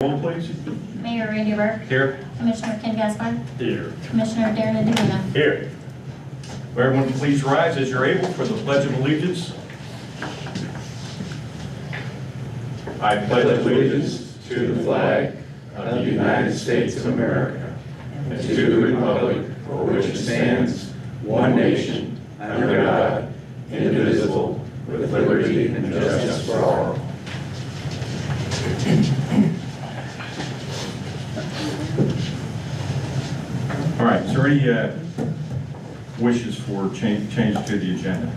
Roll, please. Mayor Randy Burke. Here. Commissioner Ken Gaspar. Here. Commissioner Darren Indemina. Here. Will everyone please rise as you're able for the Pledge of Allegiance? I pledge allegiance to the flag of the United States of America and to the republic for which it stands, one nation, under God, indivisible, with liberty and justice for all. All right, is there any wishes for change to the agenda?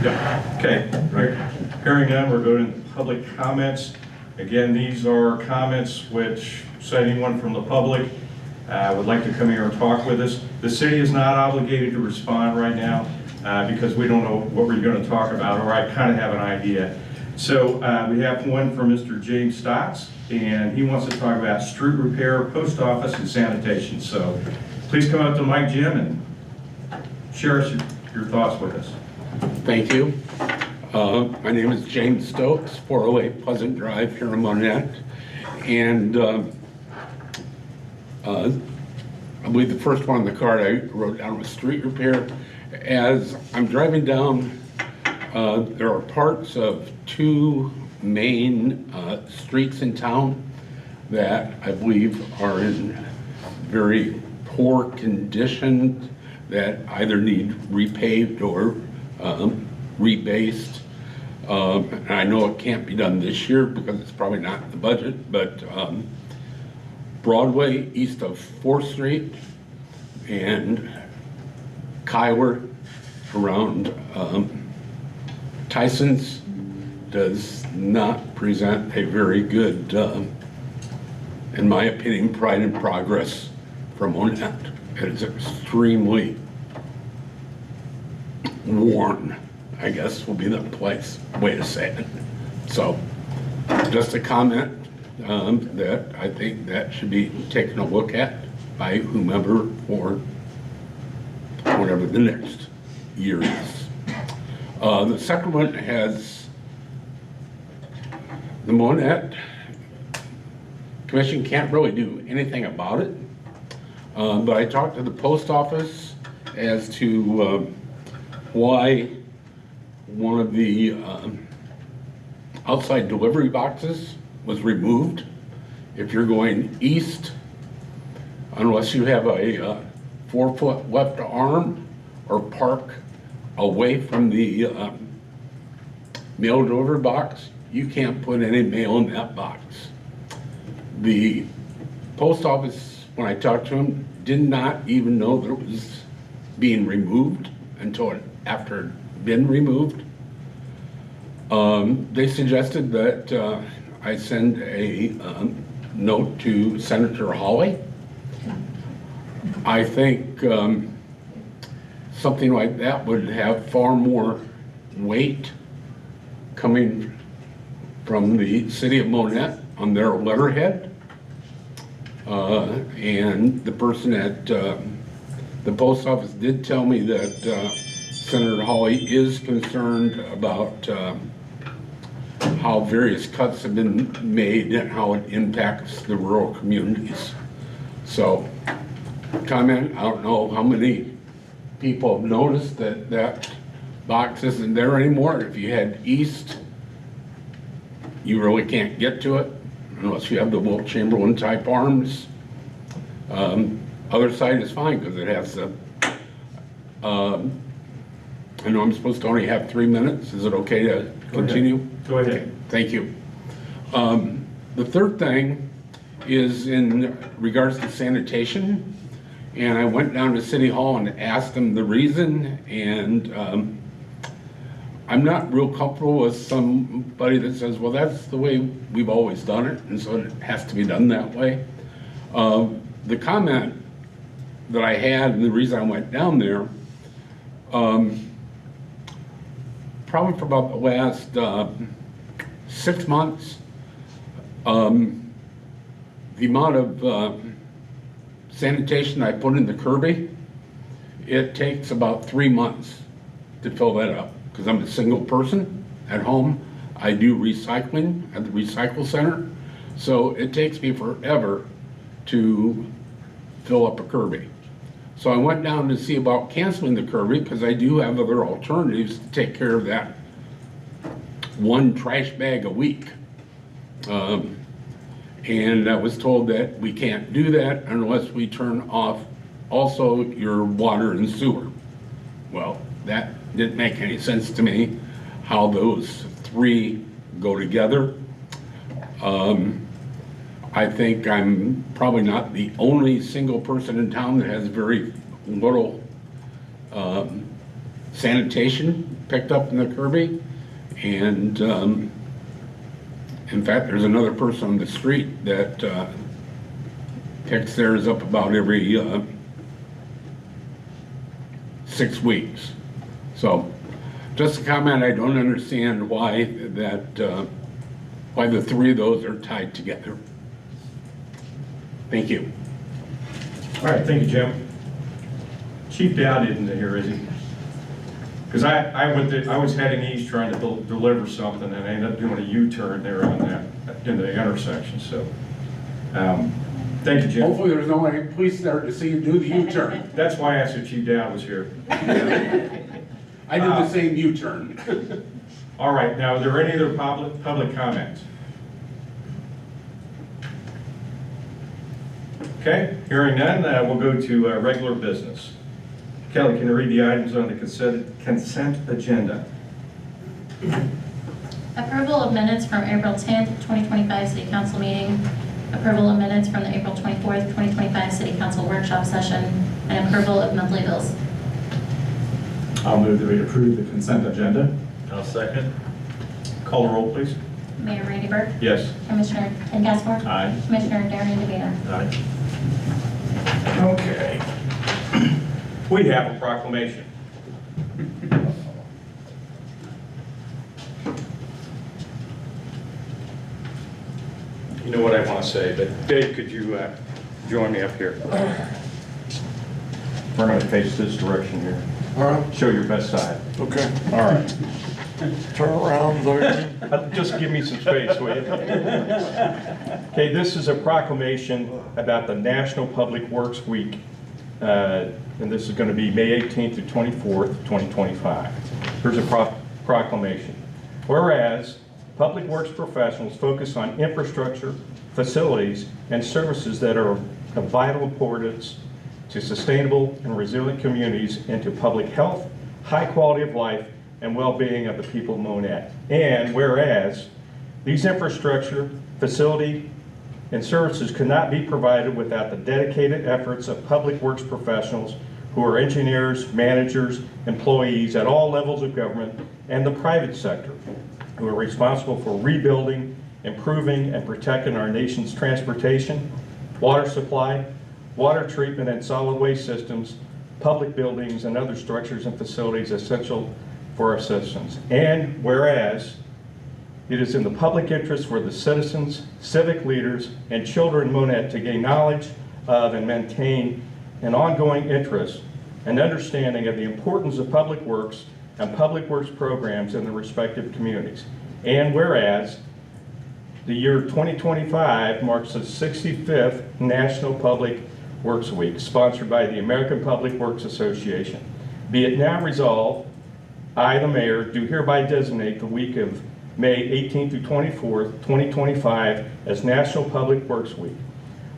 Yeah. Okay, hearing none, we're going to public comments. Again, these are comments which, say anyone from the public would like to come here and talk with us. The city is not obligated to respond right now because we don't know what we're going to talk about, or I kind of have an idea. So we have one from Mr. James Stotts, and he wants to talk about street repair, post office, and sanitation. So please come up to Mike, Jim, and share us your thoughts with us. Thank you. My name is James Stokes, 408 Pleasant Drive here in Monett. And I believe the first one on the card I wrote down was street repair. As I'm driving down, there are parts of two main streets in town that I believe are in very poor condition, that either need repaved or rebased. And I know it can't be done this year because it's probably not in the budget, but Broadway east of 4th Street and Kyler around Tyson's does not present a very good, in my opinion, pride and progress from Monett. It is extremely worn, I guess will be the way to say it. So just a comment that I think that should be taken a look at by whomever for whatever the next year is. The second one has the Monett Commission can't really do anything about it, but I talked to the post office as to why one of the outside delivery boxes was removed. If you're going east, unless you have a 4-foot left arm or park away from the mail delivery box, you can't put any mail in that box. The post office, when I talked to him, did not even know that it was being removed until after it had been removed. They suggested that I send a note to Senator Hawley. I think something like that would have far more weight coming from the city of Monett on their letterhead. And the person at the post office did tell me that Senator Hawley is concerned about how various cuts have been made and how it impacts the rural communities. So, comment, I don't know how many people have noticed that that box isn't there anymore. If you head east, you really can't get to it unless you have the Wilt Chamberlain type arms. Other side is fine because it has the, I know I'm supposed to only have 3 minutes. Is it okay to continue? Go ahead. Okay, thank you. The third thing is in regards to sanitation. And I went down to City Hall and asked them the reason, and I'm not real comfortable with somebody that says, well, that's the way we've always done it, and so it has to be done that way. The comment that I had, and the reason I went down there, probably for about the last 6 months, the amount of sanitation I put in the Kirby, it takes about 3 months to fill that up because I'm a single person at home. I do recycling at the recycle center, so it takes me forever to fill up a Kirby. So I went down to see about canceling the Kirby because I do have other alternatives to take care of that one trash bag a week. And I was told that we can't do that unless we turn off also your water and sewer. Well, that didn't make any sense to me, how those three go together. I think I'm probably not the only single person in town that has very little sanitation picked up in the Kirby. And in fact, there's another person on the street that picks theirs up about every 6 weeks. So just a comment, I don't understand why why the three of those are tied together. Thank you. All right, thank you, Jim. Chief Dowd isn't here, is he? Because I was heading east trying to deliver something, and I ended up doing a U-turn there on that, in the intersection, so. Thank you, Jim. Hopefully there's no any police there to see you do the U-turn. That's why I asked if Chief Dowd was here. I did the same U-turn. All right, now, are there any other public comments? Okay, hearing none, we'll go to regular business. Kelly, can you read the items on the consent agenda? Approval of minutes from April 10th, 2025 City Council meeting. Approval of minutes from the April 24th, 2025 City Council workshop session. And approval of monthly bills. I'll move that we approve the consent agenda. I'll second. Call the roll, please. Mayor Randy Burke. Yes. Commissioner Ken Gaspar. Aye. Commissioner Darren DeVita. Aye. Okay. We have a proclamation. You know what I want to say, but Dave, could you join me up here? We're going to face this direction here. All right, Show your best side. okay. All right. Turn around there. Just give me some space, will you? Okay, this is a proclamation about the National Public Works Week, and this is going to be May 18th to 24th, 2025. Here's a proclamation. Whereas public works professionals focus on infrastructure, facilities, and services that are of vital importance to sustainable and resilient communities and to public health, high quality of life, and well-being of the people of Monett. And whereas these infrastructure, facility, and services could not be provided without the dedicated efforts of public works professionals who are engineers, managers, employees at all levels of government and the private sector who are responsible for rebuilding, improving, and protecting our nation's transportation, water supply, water treatment and solid waste systems, public buildings, and other structures and facilities essential for our citizens. And whereas it is in the public interest for the citizens, civic leaders, and children in Monett to gain knowledge of and maintain an ongoing interest and understanding of the importance of public works and public works programs in the respective communities. And whereas the year 2025 marks the 65th National Public Works Week, sponsored by the American Public Works Association. Be it now resolved, I, the mayor, do hereby designate the week of May 18th through 24th, 2025 as National Public Works Week.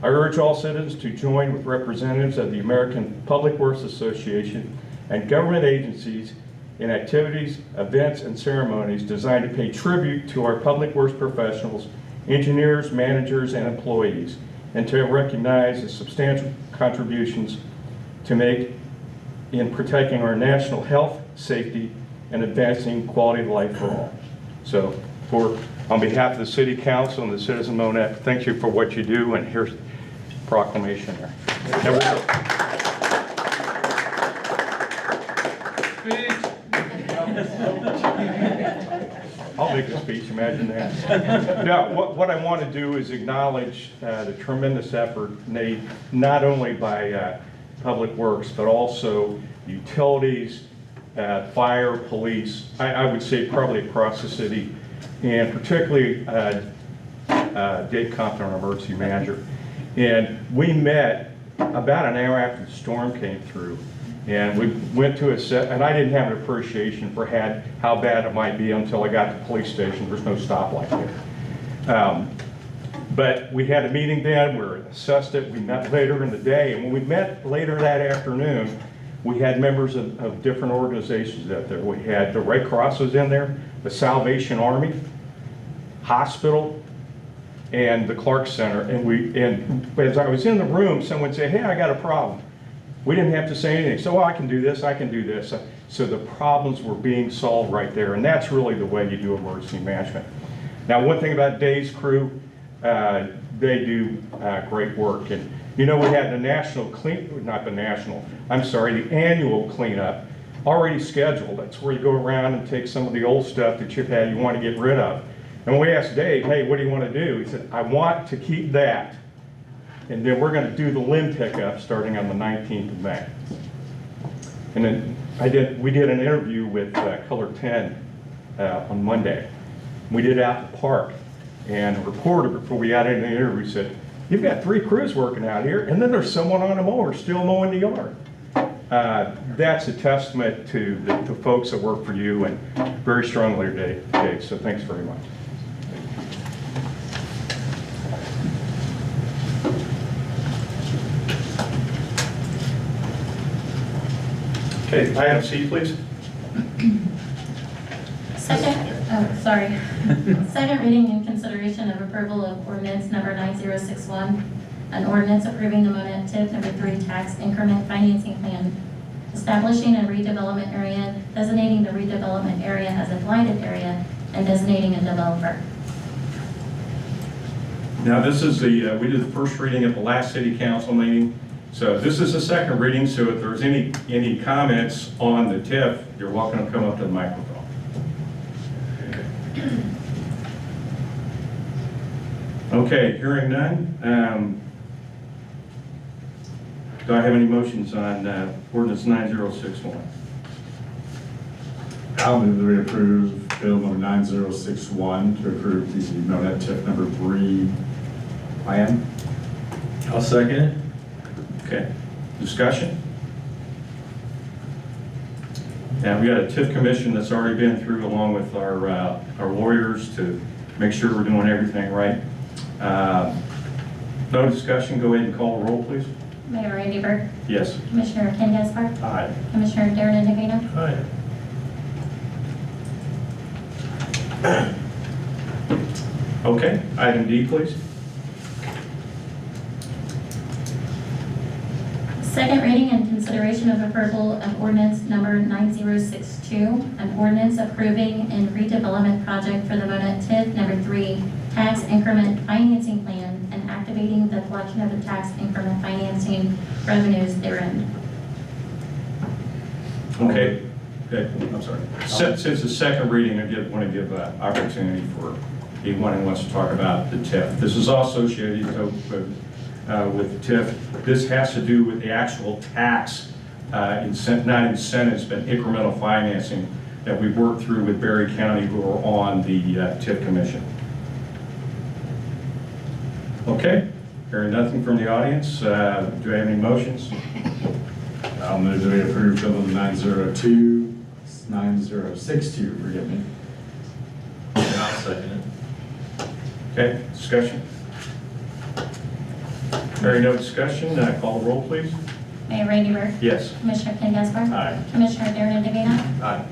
I urge all citizens to join with representatives of the American Public Works Association and government agencies in activities, events, and ceremonies designed to pay tribute to our public works professionals, engineers, managers, and employees, and to recognize the substantial contributions to make in protecting our national health, safety, and advancing quality of life for all. So, on behalf of the City Council and the citizens of Monett, thank you for what you do, and here's the proclamation there. There we go. I'll make a speech, imagine that. Now, what I want to do is acknowledge the tremendous effort made not only by Public Works, but also utilities, fire, police, I would say probably across the city, and particularly Dave Compton, our emergency manager. And we met about an hour after the storm came through. And we went to a set, and I didn't have an appreciation for how bad it might be until I got to the police station. There's no stoplight there. But we had a meeting then, we assessed it, we met later in the day, and when we met later that afternoon, we had members of different organizations out there. We had the Red Cross was in there, the Salvation Army, hospital, and the Clark Center. And as I was in the room, someone said, hey, I got a problem. We didn't have to say anything. So, well, I can do this, I can do this. So the problems were being solved right there, and that's really the way you do emergency management. Now, one thing about Dave's crew, they do great work. And you know, we had the the annual cleanup already scheduled. That's where you go around and take some of the old stuff that you've had you want to get rid of. And we asked Dave, hey, what do you want to do? He said, I want to keep that. And then we're going to do the limb pickup starting on the 19th of May. And then we did an interview with Color 10 on Monday. We did it out in the park. And the reporter, before we got into the interview, said, you've got 3 crews working out here, and then there's someone on a mower still mowing the yard. That's a testament to the folks that work for you, and very strong leader, Dave. So thanks very much. Okay, item C, please. Second reading and consideration of approval of ordinance number 9061, an ordinance approving the Monett TIF number 3 tax increment financing plan, establishing a redevelopment area, designating the redevelopment area as a blighted area, and designating a developer. Now, this is we did the first reading at the last city council meeting. So this is the second reading, so if there's any comments on the TIF, you're welcome to come up to the microphone. Okay, hearing none. Do I have any motions on ordinance 9061? I'll move that we approve bill number 9061 to approve the Monett TIF number 3 plan. I'll second it. Okay, discussion? Now, we got a TIF commission that's already been through along with our lawyers to make sure we're doing everything right. No discussion, go ahead and call the roll, please. Mayor Randy Burke, Yes. Commissioner Ken Gaspar, Aye. Commissioner Darren Indovino, Aye. Okay, item D, please. Second reading and consideration of approval of ordinance number 9062, an ordinance approving and redevelopment project for the Monett TIF number 3 tax increment financing plan and activating the collection of the tax increment financing revenues therein. Okay, I'm sorry. Since the second reading, I want to give an opportunity for anyone who wants to talk about the TIF. This is all associated with the TIF. This has to do with the actual tax, not incentives, but incremental financing that we worked through with Berry County, who are on the TIF commission. Okay, hearing nothing from the audience, do I have any motions? I'll move that we approve bill number 9062, forgive me. I'll second it. Okay, discussion? Hearing no discussion, call the roll, please. Mayor Randy Burke, Yes. Commissioner Ken Gaspar, Aye. Commissioner Darren Indovino, Aye.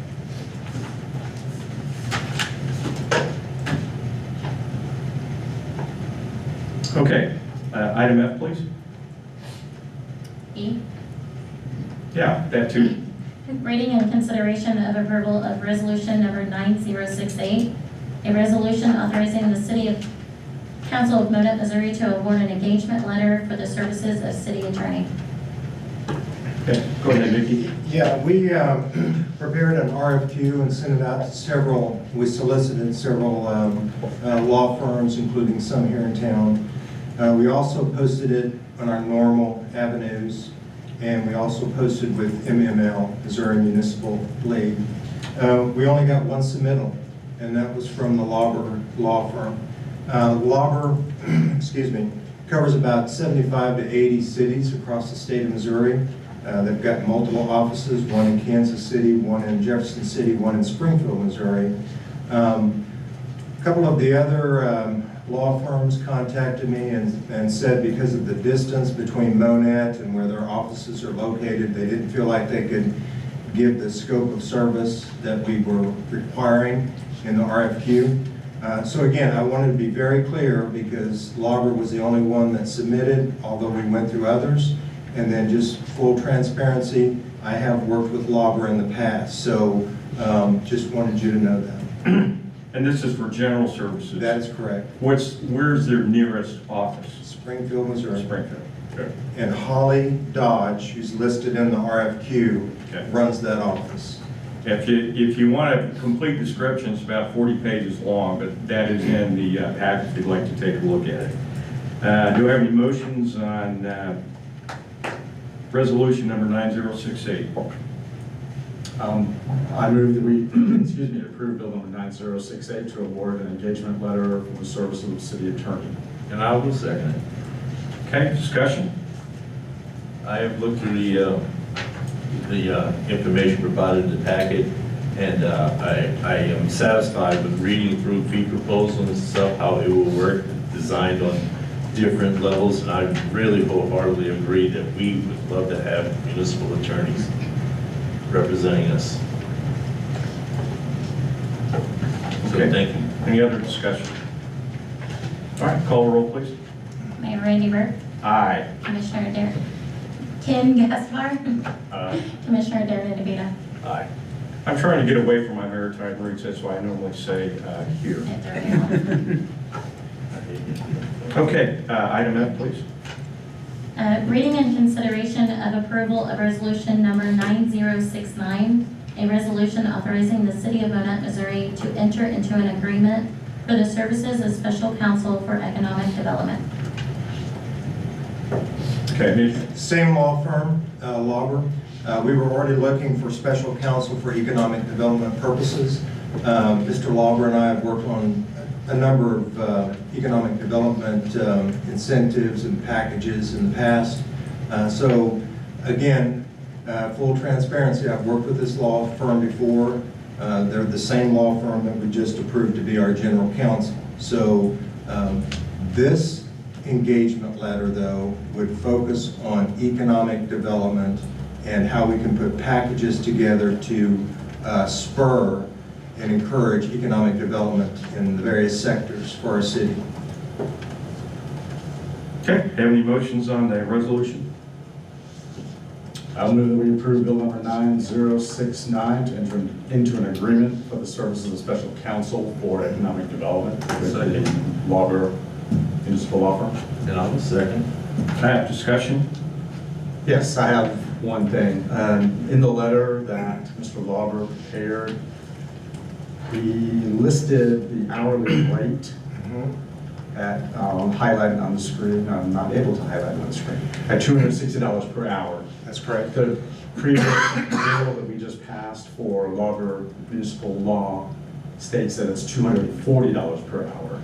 Okay, item F, please. E. Yeah, that too. Reading and consideration of approval of resolution number 9068, a resolution authorizing the City of Council of Monett, Missouri to award an engagement letter for the services of city attorney. Okay, go ahead, Vicki. Yeah, we prepared an RFQ and sent it out to we solicited several law firms, including some here in town. We also posted it on our normal avenues, and we also posted with MML, Missouri Municipal League. We only got one submittal, and that was from the Lauber Law Firm. Lauber, excuse me, covers about 75 to 80 cities across the state of Missouri. They've got multiple offices, one in Kansas City, one in Jefferson City, one in Springfield, Missouri. A couple of the other law firms contacted me and said because of the distance between Monett and where their offices are located, they didn't feel like they could give the scope of service that we were requiring in the RFQ. So again, I wanted to be very clear because Lauber was the only one that submitted, although we went through others. And then just full transparency, I have worked with Lauber in the past, so just wanted you to know that. And this is for general services? That's correct. Where's their nearest office? Springfield, Missouri. Springfield. Okay. And Holly Dodge, who's listed in the RFQ, Okay. runs that office. If you want a complete description, it's about 40 pages long, but that is in the packet if you'd like to take a look at it. Do I have any motions on resolution number 9068? I move that we, excuse me, approve bill number 9068 to award an engagement letter for the service of the city attorney. And I will second it. Okay, discussion? I have looked through the information provided in the packet, and I am satisfied with reading through fee proposals and stuff, how it will work, designed on different levels, and I really wholeheartedly agree that we would love to have municipal attorneys representing us. So Okay. thank you. Any other discussion? All right, call the roll, please. Mayor Randy Burke, Aye. Commissioner Ken Gaspar, Commissioner Darren DeVita. Aye. I'm trying to get away from my maritime roots, that's why I normally say here. It's already on. Okay, item F, please. Reading and consideration of approval of resolution number 9069, a resolution authorizing the city of Monett, Missouri to enter into an agreement for the services of special counsel for economic development. Okay, Mitch. Same law firm, Lauber. We were already looking for special counsel for economic development purposes. Mr. Lauber and I have worked on a number of economic development incentives and packages in the past. So again, full transparency, I've worked with this law firm before. They're the same law firm that we just approved to be our general counsel. So this engagement letter, though, would focus on economic development and how we can put packages together to spur and encourage economic development in the various sectors for our city. Okay, have any motions on the resolution? I'll move that we approve bill number 9069 to enter into an agreement for the services of special counsel for economic development with the Lauber Municipal Law Firm. And I will second. I have discussion. Yes, I have one thing. In the letter that Mr. Lauber prepared, he listed the hourly rate at, highlighted on the screen. I'm not able to highlight it on the screen, at $260 per hour. That's correct. The previous bill that we just passed for Lauber Municipal Law states that it's $240 per hour.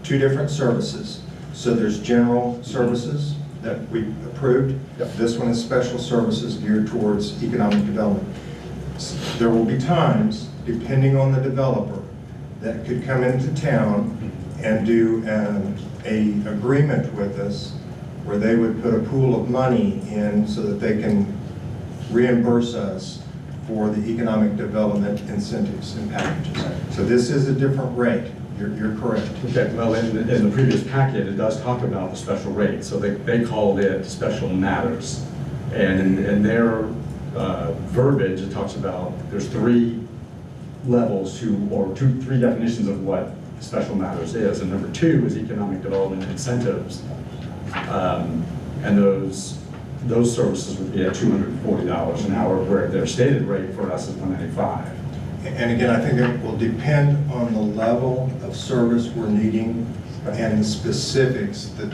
Two different services. So there's general services that we approved. Yep. This one is special services geared towards economic development. There will be times, depending on the developer, that could come into town and do a agreement with us where they would put a pool of money in so that they can reimburse us for the economic development incentives and packages. So this is a different rate. You're correct. Okay, well, in the previous packet, it does talk about the special rate, so they called it special matters. And in their verbiage, it talks about, there's three levels three definitions of what special matters is, and number two is economic development incentives. And those services would be at $240 an hour, where their stated rate for us is $195. And again, I think it will depend on the level of service we're needing and the specifics that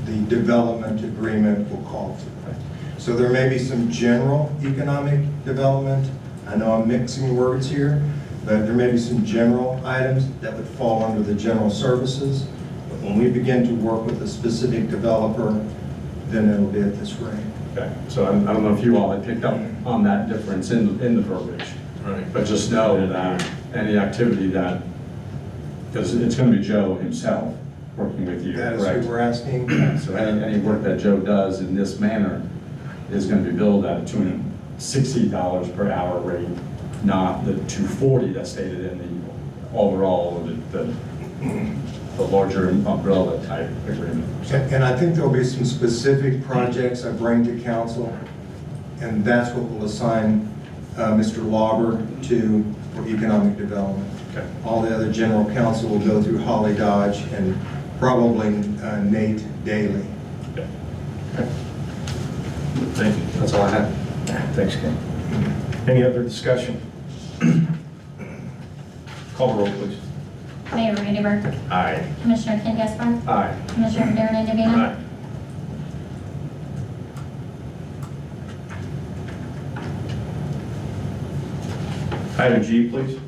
the development agreement will call for. So there may be some general economic development. I know I'm mixing words here, but there may be some general items that would fall under the general services. But when we begin to work with a specific developer, then it'll be at this rate. Okay, so I don't know if you all had picked up on that difference in the verbiage. Right. But just know that any activity that, because it's going to be Joe himself working with you, That is correct? what we're asking. So any work that Joe does in this manner is going to be billed at a $260 per hour rate, not the $240 that's stated in the overall, or the larger umbrella type agreement. And I think there'll be some specific projects I bring to council, and that's what we'll assign Mr. Lauber to for economic development. Okay. All the other general counsel will go through Holly Dodge and probably Nate Daly. Okay. Thank you. That's all I have. Thanks, Ken. Any other discussion? Call the roll, please. Mayor Randy Burke. Aye. Commissioner Ken Gaspar. Aye. Commissioner Darren Indovina. Item G, please.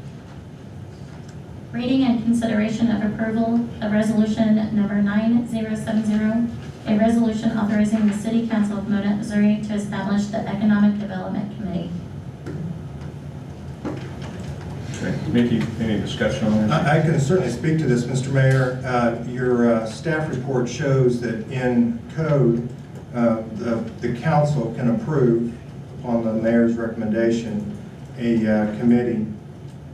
Reading and consideration of approval of resolution number 9070, a resolution authorizing the City Council of Monett, Missouri to establish the Economic Development Committee. Okay. Mickey, any discussion on this? I can certainly speak to this, Mr. Mayor. Your staff report shows that in code, the council can approve, upon the mayor's recommendation, a committee.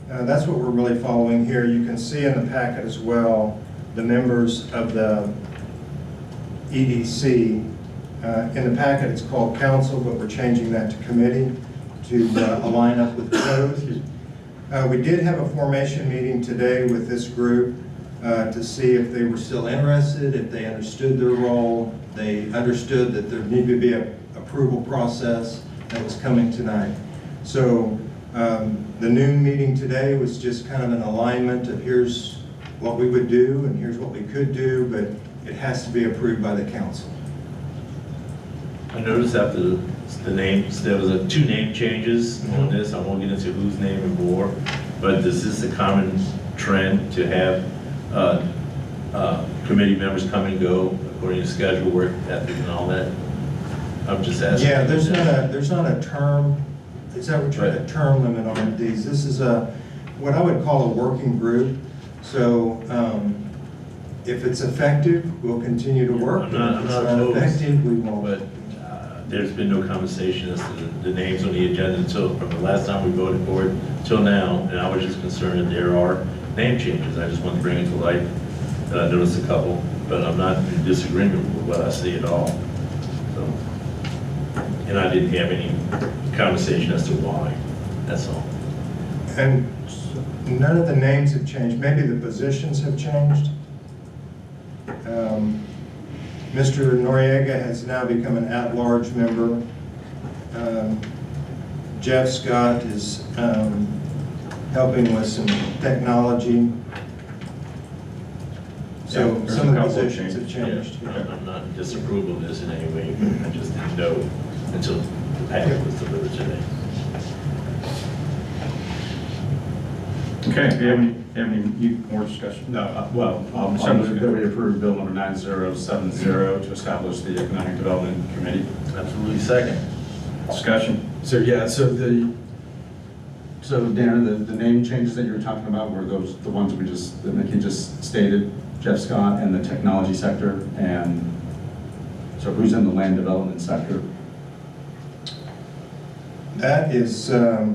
That's what we're really following here. You can see in the packet as well, the members of the EDC. In the packet, it's called council, but we're changing that to committee to align up with code. We did have a formation meeting today with this group to see if they were still interested, if they understood their role. They understood that there needed to be an approval process that was coming tonight. So the noon meeting today was just kind of an alignment of here's what we would do and here's what we could do, but it has to be approved by the council. I noticed after the names, there was two name changes on this. I won't get into whose name and more, but this is a common trend to have committee members come and go according to schedule, work ethic and all that. I'm just asking. Yeah, there's not a term, is that what you're, a term limit on these? This is what I would call a working group. So if it's effective, we'll continue to work. I'm not If it's opposed, effective, we won't. But there's been no conversation as to the names on the agenda until, from the last time we voted for it till now, and I was just concerned that there are name changes. I just want to bring it to light that I noticed a couple, but I'm not in disagreement with what I see at all. So, and I didn't have any conversation as to why, that's all. And none of the names have changed. Maybe the positions have changed. Mr. Noriega has now become an at-large member. Jeff Scott is helping with some technology. So Yeah, there's some a of the couple of positions have changed. I'm not in disapproval of this in any way, I just didn't know until the packet was delivered today. Okay, do you have any more discussion? No, I'll move that we approve bill number 9070 to establish the Economic Development Committee. Absolutely second. Discussion? So, yeah, so Darren, the name changes that you were talking about were those, the ones that Mickey just stated, Jeff Scott and the technology sector, and so who's in the land development sector? That is, got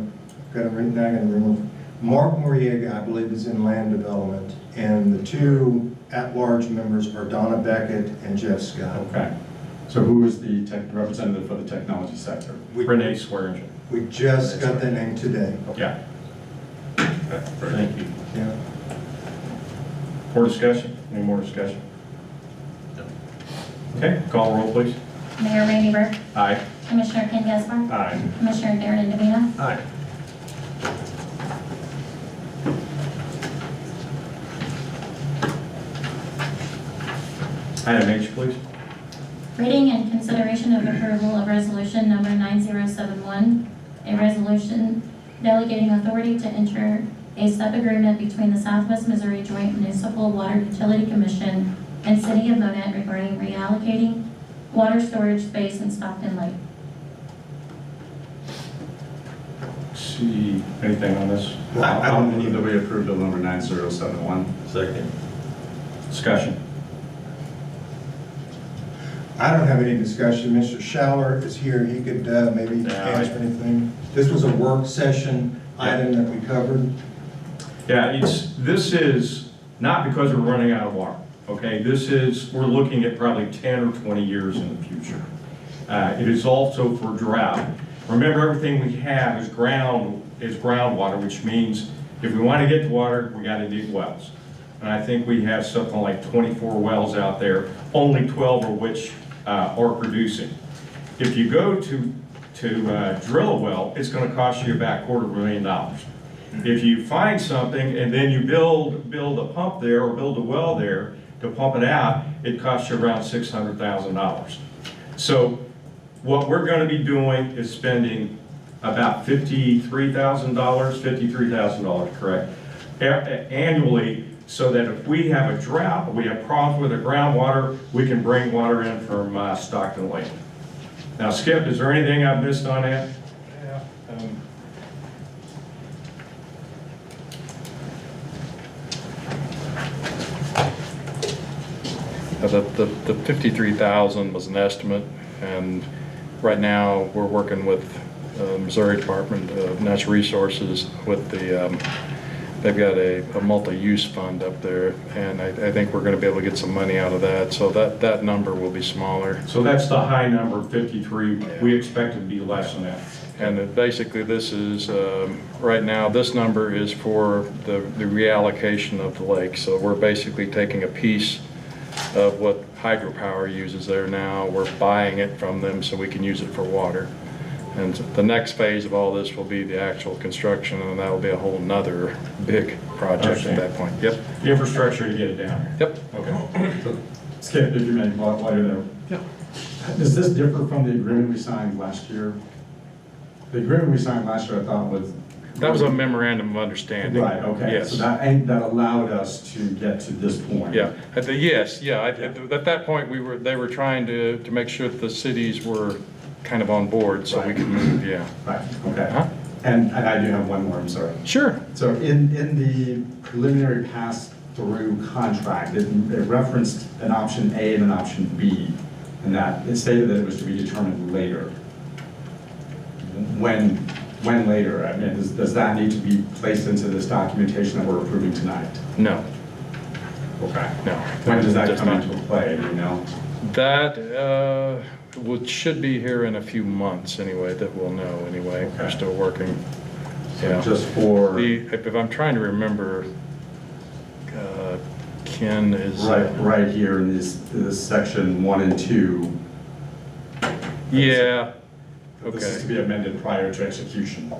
it written down in the room. Mark Noriega, I believe, is in land development, and the two at-large members are Donna Beckett and Jeff Scott. Okay. So who is the representative for the technology sector? Renee Swearingen. We just got that name today. Yeah. Thank you. Yeah. More discussion? Any more discussion? No. Okay, call roll, please. Mayor Randy Burke. Aye. Commissioner Ken Gaspar. Aye. Commissioner Darren Indovina. Aye. Item H, please. Reading and consideration of approval of resolution number 9071, a resolution delegating authority to enter a sub-agreement between the Southwest Missouri Joint Municipal Water Utility Commission and City of Monett regarding reallocating water storage space in Stockton Lake. See, anything on this? I'll move that we approve bill number 9071. Second. Discussion. I don't have any discussion. Mr. Schaller is here. He could maybe Yeah, answer anything. This was a work session item that we covered. Yeah, this is not because we're running out of water, okay? We're looking at probably 10 or 20 years in the future. It is also for drought. Remember, everything we have is groundwater, which means if we want to get the water, we got to dig wells. And I think we have something like 24 wells out there, only 12 of which are producing. If you go to drill a well, it's going to cost you about $250,000. If you find something and then you build a pump there or build a well there to pump it out, it costs you around $600,000. So what we're going to be doing is spending about $53,000, correct, annually, so that if we have a drought, we have problems with the groundwater, we can bring water in from Stockton Lake. Now, Skip, is there anything I've missed on that? The 53,000 was an estimate, and right now we're working with Missouri Department of Natural Resources with they've got a multi-use fund up there, and I think we're going to be able to get some money out of that, so that number will be smaller. So that's the high number, 53. We expect it to be less than that. And basically this is, right now, this number is for the reallocation of the lake. So we're basically taking a piece of what hydropower uses there now. We're buying it from them so we can use it for water. And the next phase of all this will be the actual construction, and that will be a whole nother big project at that point. Yep. The infrastructure to get it down here. Yep. Okay. So, Skip, if you may, while you're there. Yeah. Does this differ from the agreement we signed last year? The agreement we signed last year, I thought was. That was a memorandum of understanding. Right, okay. Yes. So that allowed us to get to this point. Yeah. Yes. Yeah. At that point, they were trying to make sure that the cities were kind of on board so we could move. Yeah. Right, okay. Huh? And I do have one more, I'm sorry. Sure. So in the preliminary pass-through contract, it referenced an option A and an option B, and that it stated that it was to be determined later. When later? I mean, does that need to be placed into this documentation that we're approving tonight? No. Okay. No. When does that Just come not. into play, do you know? That should be here in a few months anyway, that we'll know anyway. Okay. We're still working. So Yeah. just for, If I'm trying to remember, Ken is. right here in this section 1 and 2. Yeah, This is to okay. be amended prior to execution.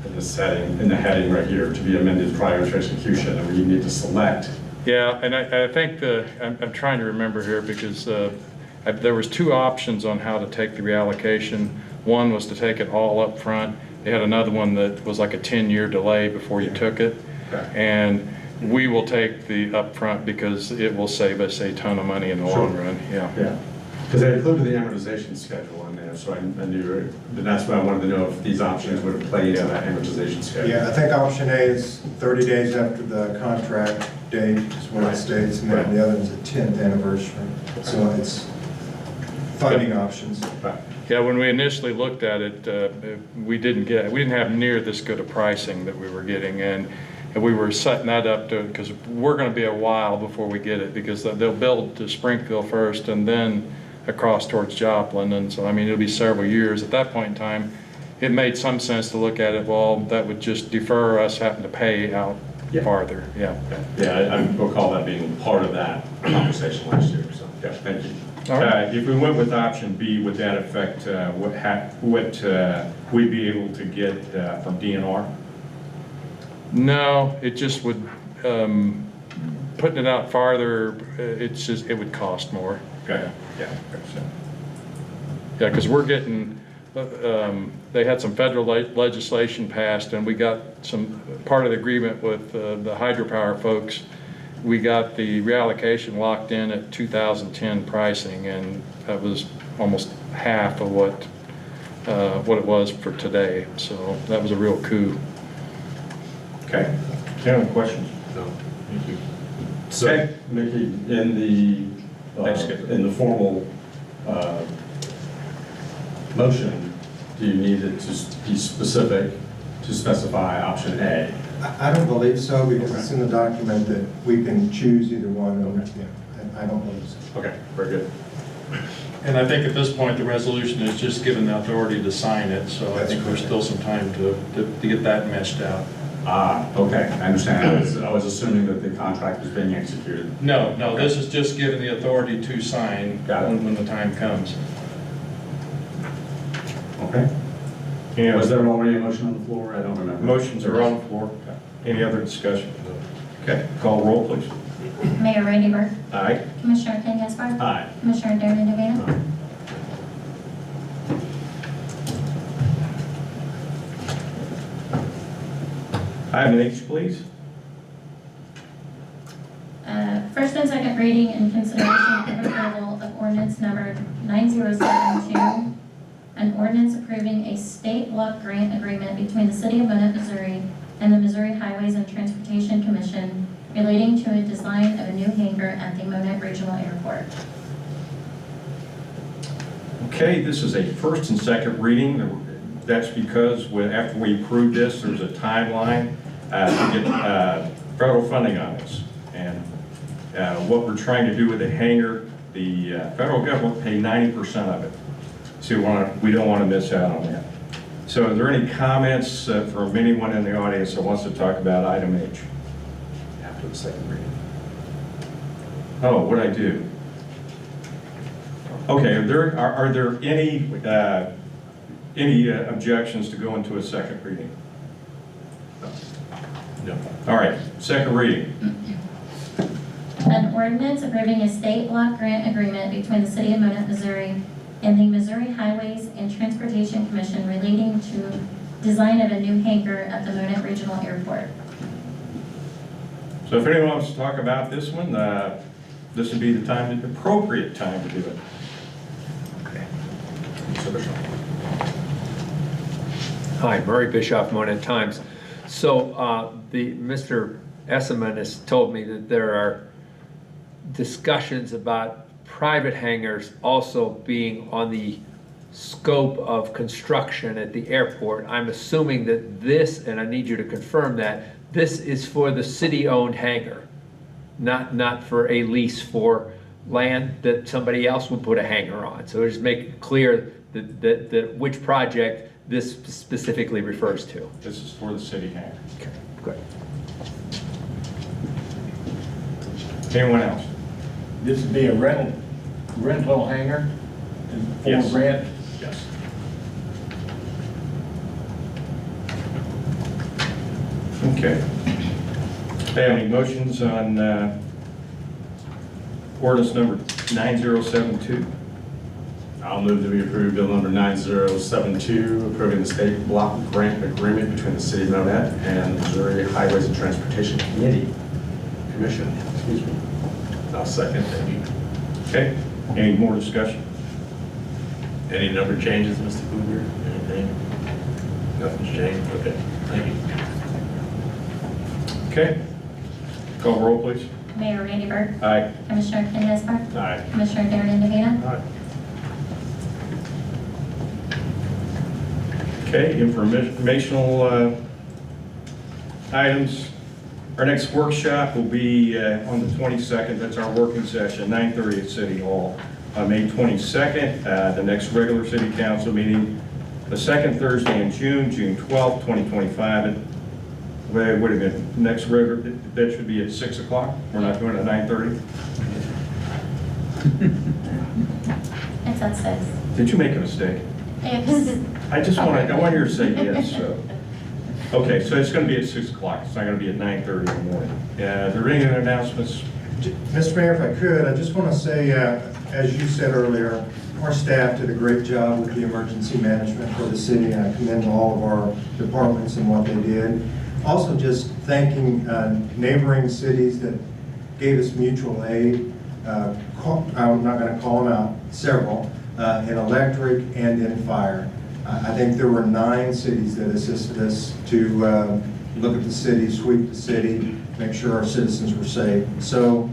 In the heading right here, to be amended prior to execution, and we need to select. Yeah, and I think I'm trying to remember here because there was two options on how to take the reallocation. One was to take it all up front. They had another one that was like a 10-year delay before you took it. Okay. And we will take the upfront because it will save us a ton of money in the long run. Yeah. Yeah, because they included the amortization schedule in there, so I knew, but that's why I wanted to know if these options would play into that amortization schedule. Yeah, I think option A is 30 days after the contract date is what it states, and then the other is the 10th anniversary. So it's funding options. Right. Yeah, when we initially looked at it, we didn't have near this good a pricing that we were getting, and we were setting that up because we're going to be a while before we get it, because they'll build to Springfield first and then across towards Joplin, and so I mean it'll be several years. At that point in time, it made some sense to look at it. Well, that would just defer us having to pay out farther. Yeah. Yeah, I recall that being part of that conversation last year, so, yeah, thank you. All right. If we went with option B, would that affect what we'd be able to get from DNR? No, it just would, putting it out farther, it would cost more. Okay. Yeah. Yeah, because we're getting they had some federal legislation passed, and we got some part of the agreement with the hydropower folks. We got the reallocation locked in at 2010 pricing, and that was almost half of what it was for today. So that was a real coup. Okay. Any other questions? No, thank you. So, Okay. Mickey, Thanks, Skip. in the formal motion, do you need it to be specific to specify option A? I don't believe so, because it's in the document that we can choose either one. I don't believe so. Okay, very good. And I think at this point, the resolution is just given the authority to sign it, so I think there's still some time to get that meshed out. Okay, I understand. I was assuming that the contract was being executed. No, this is just given the authority to sign Got it. when the time comes. Okay. Any Was other there already a motion on the floor? I don't remember. motions are on the floor? Any other discussion? Okay, call roll, please. Mayor Randy Burke, Aye. Commissioner Ken Gaspar, Aye. Commissioner Darren DeVito. Item H, please. First and second reading and consideration of approval of ordinance number 9072, an ordinance approving a state block grant agreement between the City of Monett, Missouri and the Missouri Highways and Transportation Commission relating to a design of a new hangar at the Monett Regional Airport. Okay, this is a first and second reading. That's because after we approve this, there's a timeline to get federal funding on this. And what we're trying to do with the hangar, the federal government pay 90% of it. So we don't want to miss out on that. So are there any comments from anyone in the audience that wants to talk about item H? After the second reading. Oh, what'd I do? Okay, are there any objections to go into a second reading? No. All right, second reading. An ordinance approving a state block grant agreement between the City of Monett, Missouri and the Missouri Highways and Transportation Commission relating to design of a new hangar at the Monett Regional Airport. So if anyone wants to talk about this one, this would be the appropriate time to do it. Okay. Hi, Murray Bischoff, Monett Times. So Mr. Esselman has told me that there are discussions about private hangars also being on the scope of construction at the airport. I'm assuming that this, and I need you to confirm that, this is for the city-owned hangar, not for a lease for land that somebody else would put a hangar on. So just make it clear that which project this specifically refers to. This is for the city hangar. Okay, good. Anyone else? This would be a rental hangar for Yes. rent? Yes. Okay. Have any motions on ordinance number 9072? I'll move that we approve bill number 9072, approving the state block grant agreement between the City of Monett and the Missouri Highways and Transportation Commission. Excuse me. I'll second that. Okay, any more discussion? Any number changes, Mr. Cooper? Anything? Nothing's changed? Okay, thank you. Okay, call roll, please. Mayor Randy Burke, Aye. Commissioner Ken Gaspar, Aye. Commissioner Darren DeVito. Aye. Okay, informational items. Our next workshop will be on the 22nd. That's our working session, 9:30 at City Hall. May 22nd, the next regular city council meeting, the second Thursday in June, June 12th, 2025. And wait a minute, next regular, that should be at 6 o'clock. We're not doing it at 9:30? It's at 6. Did you make a mistake? It's I want you to say yes, so. Okay, so it's going to be at 6 o'clock. It's not going to be at 9:30 in the morning. Are there any other announcements? Mr. Mayor, if I could, I just want to say, as you said earlier, our staff did a great job with the emergency management for the city, and I commend all of our departments and what they did. Also, just thanking neighboring cities that gave us mutual aid. I'm not going to call them out, several, in electric and in fire. I think there were 9 cities that assisted us to look at the city, sweep the city, make sure our citizens were safe. So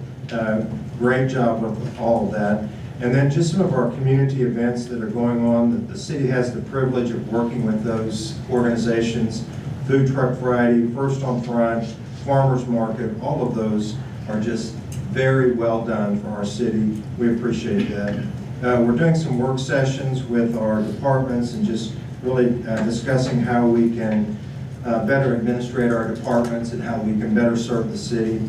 great job with all of that. And then just some of our community events that are going on. The city has the privilege of working with those organizations. Food Truck Friday, First on Front, Farmers Market, all of those are just very well done for our city. We appreciate that. We're doing some work sessions with our departments and just really discussing how we can better administrate our departments and how we can better serve the city.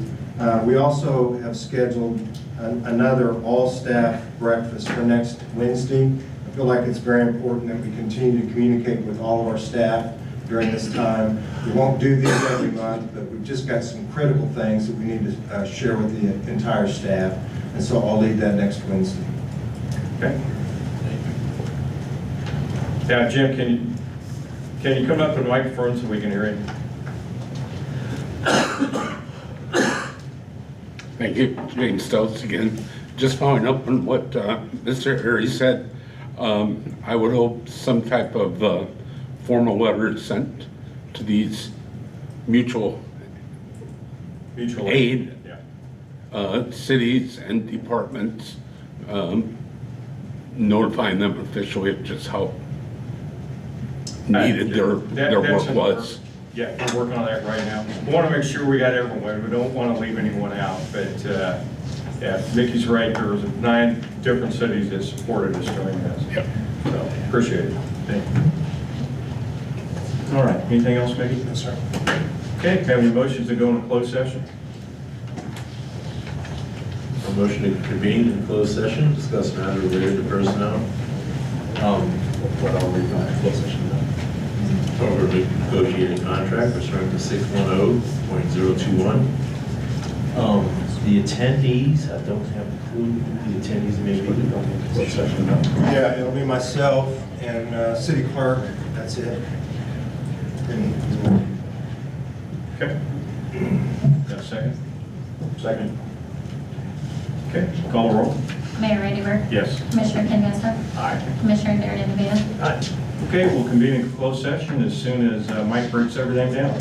We also have scheduled another all-staff breakfast for next Wednesday. I feel like it's very important that we continue to communicate with all of our staff during this time. We won't do these every month, but we've just got some critical things that we need to share with the entire staff. And so I'll lead that next Wednesday. Okay. Now, Jim, can you come up to the microphone so we can hear you? Thank you, James Stokes again. Just following up on what Mr. Harry said, I would hope some type of formal letter is sent to these mutual aid cities and departments, notifying them officially of just how needed their work was. Yeah, we're working on that right now. We want to make sure we got everyone. We don't want to leave anyone out. But yeah, Vicky's right. There was 9 different cities that supported us during this. Yep. So appreciate it. Thank you. All right. Anything else, Vicky? No, sir. Okay. Have any motions to go into closed session? A motion to convene in closed session, discuss matter related to personnel. What I'll read my closed session now. Over negotiating contract pursuant to 610.021. The attendees, I don't have a clue who the attendees may be. Closed session now. Yeah, it'll be myself and city clerk. That's it. And Okay. Got a second? Second. Okay. Call the roll. Mayor Raineyberg. Yes. Commissioner Ken Gasta. Aye. Commissioner Darren D'Avia. Aye. Okay, we'll convene in closed session as soon as Mike breaks everything down.